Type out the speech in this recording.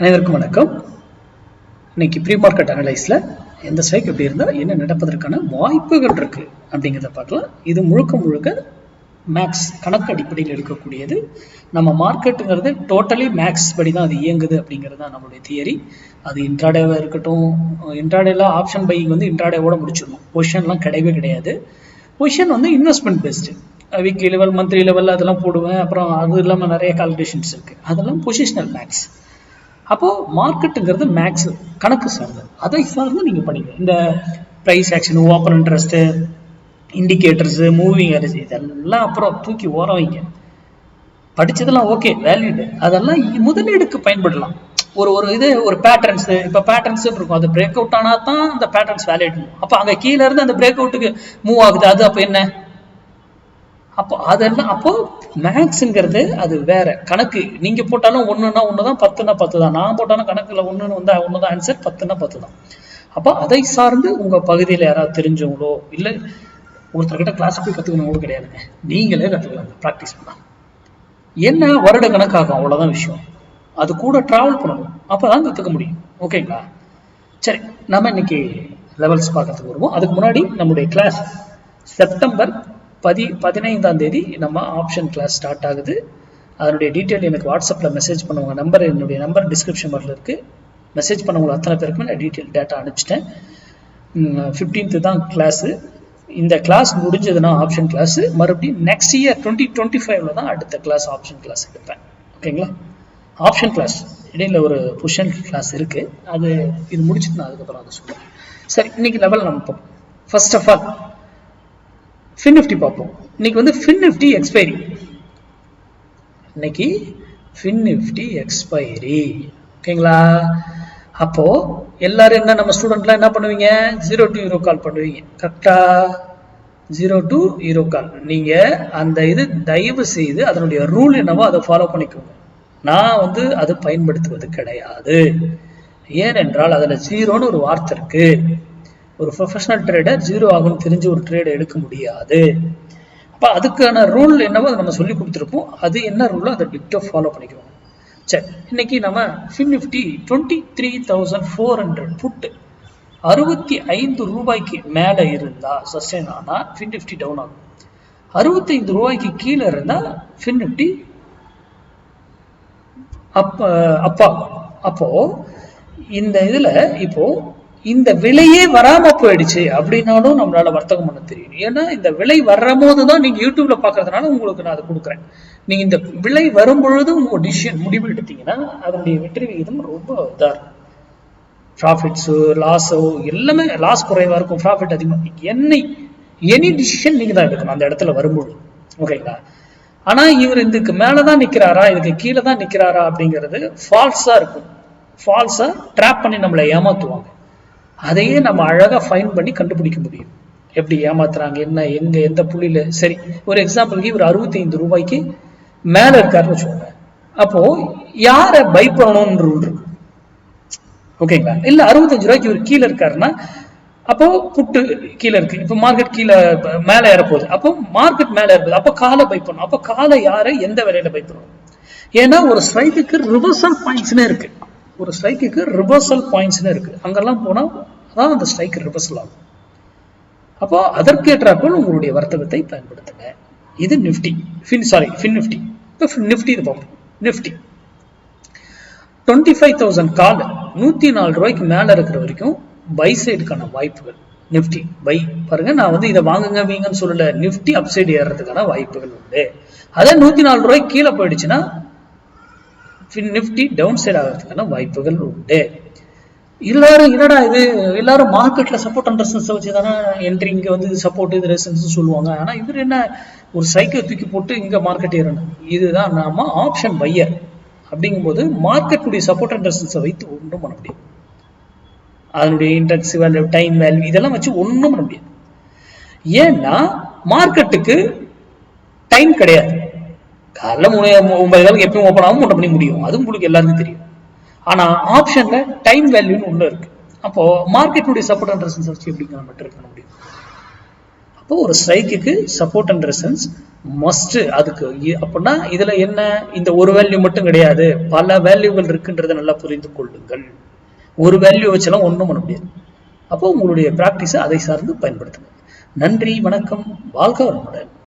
அனைவருக்கும் வணக்கம். இன்னைக்கு ப்ரீ மார்க்கெட் அனலைஸ்ல எந்த ஸ்ட்ரைக் எப்படி இருந்தால் என்ன நடப்பதற்கான வாய்ப்புகள் இருக்கு அப்படிங்கிறத பார்க்கலாம். இது முழுக்க மேக்ஸ் கணக்கு அடிப்படையில் இருக்கக்கூடியது. நம்ம மார்க்கெட்டுங்கிறது டோட்டலி மேக்ஸ் படி தான் அது இயங்குது அப்படிங்கிறது தான் நம்மளுடைய தியரி. அது இன்ட்ராடேவாக இருக்கட்டும், இன்ட்ராடேல ஆப்ஷன் பை இன்ட்ராடேவோட முடிச்சிடணும். பொசிஷன்லாம் கிடையவே கிடையாது. Position investment best. Weekly level monthly level அதெல்லாம் போடுவேன். அப்புறம் அது இல்லாமல் நிறைய கால்குலேஷன்ஸ் இருக்கு. அதெல்லாம் பொசிஷனல் மேக்ஸ். அப்போ மார்க்கெட்டுங்கிறது மேக்ஸ் கணக்கு சார்ந்தது. அதை சார்ந்து நீங்க படிங்க. இந்த price action, open interest, indicators, moving average இதெல்லாம் அப்புறம் தூக்கி ஓர வைங்க. படிச்சதெல்லாம் ஓகே, வேலிட். அதெல்லாம் முதலீடுக்கு பயன்படலாம். ஒரு பேட்டர்ன்ஸ், இப்ப பேட்டர்ன்ஸ் இருக்கும். அது பிரேக் அவுட் ஆனா தான் அந்த பேட்டர்ன்ஸ் வேலிட். அப்ப அங்க கீழே இருந்து அந்த பிரேக் அவுட்டுக்கு மூவ் ஆகுது, அது அப்ப என்ன? அப்போ அதெல்லாம் அப்போ மேக்ஸ்ங்கிறது அது வேற கணக்கு. நீங்க போட்டாலும் ஒண்ணுன்னா ஒண்ணுதான், 10னா 10 தான். நான் போட்டாலும் கணக்குல ஒண்ணுன்னு வந்தா ஒண்ணுதான் ஆன்சர், 10னா 10 தான். அப்போ அதை சார்ந்து உங்க பகுதியில் யாராவது தெரிஞ்சவங்களோ இல்ல ஒருத்தர்கிட்ட கிளாஸ் போய் கத்துக்கணும் கூட கிடையாதுங்க, நீங்களே கத்துக்கலாம் ப்ராக்டிஸ் பண்ணலாம். என்ன வருட கணக்காகும், அவ்வளவுதான் விஷயம். அது கூட டிராவல் பண்ணணும், அப்பதான் கத்துக்க முடியும். ஓகேங்களா? சரி, நம்ம இன்னைக்கு லெவல்ஸ் பார்க்கறதுக்கு வருவோம். அதுக்கு முன்னாடி நம்முடைய கிளாஸ் செப்டம்பர் 15ஆம் தேதி நம்ம ஆப்ஷன் கிளாஸ் ஸ்டார்ட் ஆகுது. அதனுடைய டீட்டெயில் எனக்கு வாட்ஸ்அப்பில் மெசேஜ் பண்ணுவாங்க. என்னுடைய நம்பர் டிஸ்கிரிப்ஷன் பாக்ஸில் இருக்கு. மெசேஜ் பண்ணவங்க அத்தனை பேருக்குமே நான் டீட்டெயில் டேட்டா அனுப்பிச்சிட்டேன். 15th தான் கிளாஸு. இந்த கிளாஸ் முடிஞ்சதுன்னா ஆப்ஷன் கிளாஸ் மறுபடியும் நெக்ஸ்ட் இயர் 2025 தான் அடுத்த கிளாஸ் ஆப்ஷன் கிளாஸ் எடுப்பேன். ஓகேங்களா? ஆப்ஷன் கிளாஸ் இடையில ஒரு பொசிஷன் கிளாஸ் இருக்கு. அது இது முடிச்சுட்டு நான் அதுக்கப்புறம் அதை சொல்லுவேன். சரி, இன்னைக்கு லெவல் நம்ம பார்ப்போம். First of all Fin Nifty பார்ப்போம். இன்னைக்கு ஃபின் நிஃப்டி எக்ஸ்பைரி. இன்னைக்கு ஃபின் நிஃப்டி எக்ஸ்பைரி. ஓகேங்களா? அப்போ எல்லாரும் என்ன, நம்ம ஸ்டூடெண்ட்லாம் என்ன பண்ணுவீங்க? 0 to euro கால் பண்ணுவீங்க. கரெக்டா? 0 to euro கால். நீங்க அந்த இது தயவு செய்து அதனுடைய ரூல் என்னவோ அதை ஃபாலோ பண்ணிக்கோங்க. நான் அது பயன்படுத்துவது கிடையாது. ஏனென்றால் அதுல 0ன்னு ஒரு வார்த்தை இருக்கு. ஒரு ப்ரொஃபஷனல் ட்ரேடர் 0 ஆகும்னு தெரிஞ்சு ஒரு ட்ரேட் எடுக்க முடியாது. அப்ப அதுக்கான ரூல் என்னவோ அதை நம்ம சொல்லி கொடுத்துருப்போம். அது என்ன ரூலோ அதை டிக்டோ ஃபாலோ பண்ணிக்கிறோம். சரி, இன்னைக்கு நம்ம ஃபின் நிஃப்டி 23,400 புட் 65 ரூபாய்க்கு மேல இருந்தா சஸ்டெயின் ஆனா ஃபின் நிஃப்டி டவுன் ஆகும். 65 ரூபாய்க்கு கீழே இருந்தா ஃபின் நிஃப்டி அப்போ இந்த இதுல இப்போ இந்த விலையே வராம போயிடுச்சு அப்படின்னாலும் நம்மளால வர்த்தகம் பண்ண தெரியும். ஏன்னா இந்த விலை வர்ற போதுதான் நீங்க யூடியூப்ல பாக்குறதுனால உங்களுக்கு நான் அதை கொடுக்குறேன். நீங்க இந்த விலை வரும் பொழுது உங்க டிசிஷன் முடிவு எடுத்தீங்கன்னா அதனுடைய வெற்றி விகிதம் ரொம்ப இதா இருக்கும். ப்ராஃபிட்ஸோ லாஸோ எல்லாமே, லாஸ் குறைவா இருக்கும், ப்ராஃபிட் அதிகமா. எனி டிசிஷன் நீங்க தான் எடுக்கணும் அந்த இடத்துல வரும்பொழுது. ஓகேங்களா? ஆனா இவர் இதுக்கு மேலதான் நிக்கிறாரா இதுக்கு கீழே தான் நிக்கிறாரா அப்படிங்கிறது ஃபால்ஸா இருக்கும். ஃபால்ஸா ட்ராப் பண்ணி நம்மளை ஏமாத்துவாங்க. அதையே நம்ம அழகா ஃபைன் பண்ணி கண்டுபிடிக்க முடியும். எப்படி ஏமாத்துறாங்க, என்ன, எங்க, எந்த புள்ளியில. சரி, ஒரு எக்ஸாம்பிளுக்கு இவர் 65 ரூபாய்க்கு மேல இருக்காருன்னு வச்சுக்கோங்க. அப்போ யார பை பண்ணணும்னு ரூல் இருக்கு. ஓகேங்களா? இல்ல 65 ரூபாய்க்கு இவர் கீழே இருக்காருன்னா அப்போ புட்டு கீழே இருக்கு. இப்ப மார்க்கெட் கீழே மேல ஏறப்போகுது. அப்போ மார்க்கெட் மேல ஏறப்போகுது. அப்போ காலை பை பண்ணணும். அப்போ காலை யாரை எந்த விலையில பை பண்ணணும்? ஏன்னா ஒரு ஸ்ட்ரைக்குக்கு ரிவர்சல் பாயிண்ட்ஸ்னு இருக்கு. ஒரு ஸ்ட்ரைக்குக்கு ரிவர்சல் பாயிண்ட்ஸ்னு இருக்கு. அங்கெல்லாம் போனா அதான் அந்த ஸ்ட்ரைக் ரிவர்சல் ஆகும். அப்போ அதற்கேற்றாற்போல் உங்களுடைய வர்த்தகத்தை பயன்படுத்துங்க. இது நிஃப்டி. Fin Nifty. நிஃப்டி இது பார்ப்போம். நிஃப்டி 25,000 கால் 104 ரூபாய்க்கு மேல இருக்கிற வரைக்கும் பை சைடுக்கான வாய்ப்புகள். நிஃப்டி பை பாருங்க, நான் இதை வாங்குங்க வீங்கன்னு சொல்லல. நிஃப்டி அப்சைடு ஏறதுக்கான வாய்ப்புகள் உண்டு. அதே 104 ரூபாய்க்கு கீழே போயிடுச்சுன்னா நிஃப்டி டவுன் சைட் ஆகிறதுக்கான வாய்ப்புகள் உண்டு. எல்லாரும் என்னடா இது, எல்லாரும் மார்க்கெட்ல சப்போர்ட் அண்ட் ரெசிஸ்டன்ஸ் வச்சுதானே என்ட்ரி, இங்க சப்போர்ட் இது ரெசிஸ்டன்ஸ் சொல்லுவாங்க. ஆனா இவர் என்ன ஒரு சைக்கிள் தூக்கி போட்டு இங்க மார்க்கெட் ஏறணும். இதுதான் நாம ஆப்ஷன் பையர். அப்படிங்கும்போது மார்க்கெட்டுடைய சப்போர்ட் அண்ட் ரெசிஸ்டன்ஸை வைத்து ஒன்றும் பண்ண முடியாது. அதனுடைய இன்டெக்ஸ் வேல்யூ, டைம் வேல்யூ இதெல்லாம் வச்சு ஒன்றும் பண்ண முடியாது. ஏன்னா மார்க்கெட்டுக்கு டைம் கிடையாது. காலைல 9 எப்பயும் ஓப்பன் ஆகும், ஒன்றை பண்ணி முடியும். அது உங்களுக்கு எல்லாருக்கும் தெரியும். ஆனா ஆப்ஷன்ல டைம் வேல்யூன்னு ஒண்ணு இருக்கு. அப்போ மார்க்கெட்டுடைய சப்போர்ட் அண்ட் ரெசிஸ்டன்ஸ் வச்சு எப்படி நம்ம ட்ரேட் பண்ண முடியும்? அப்போ அப்போ ஒரு ஸ்ட்ரைக்குக்கு சப்போர்ட் அண்ட் ரெசன்ஸ் மஸ்ட். அதுக்கு அப்படின்னா இதுல என்ன, இந்த ஒரு வேல்யூ மட்டும் கிடையாது, பல வேல்யூகள் இருக்குன்றதை நல்லா புரிந்து கொள்ளுங்கள். ஒரு வேல்யூ வச்செல்லாம் ஒன்றும் பண்ண முடியாது. அப்போ உங்களுடைய பிராக்டிஸை அதை சார்ந்து பயன்படுத்துங்க. நன்றி, வணக்கம், வாழ்க வளமுடன்.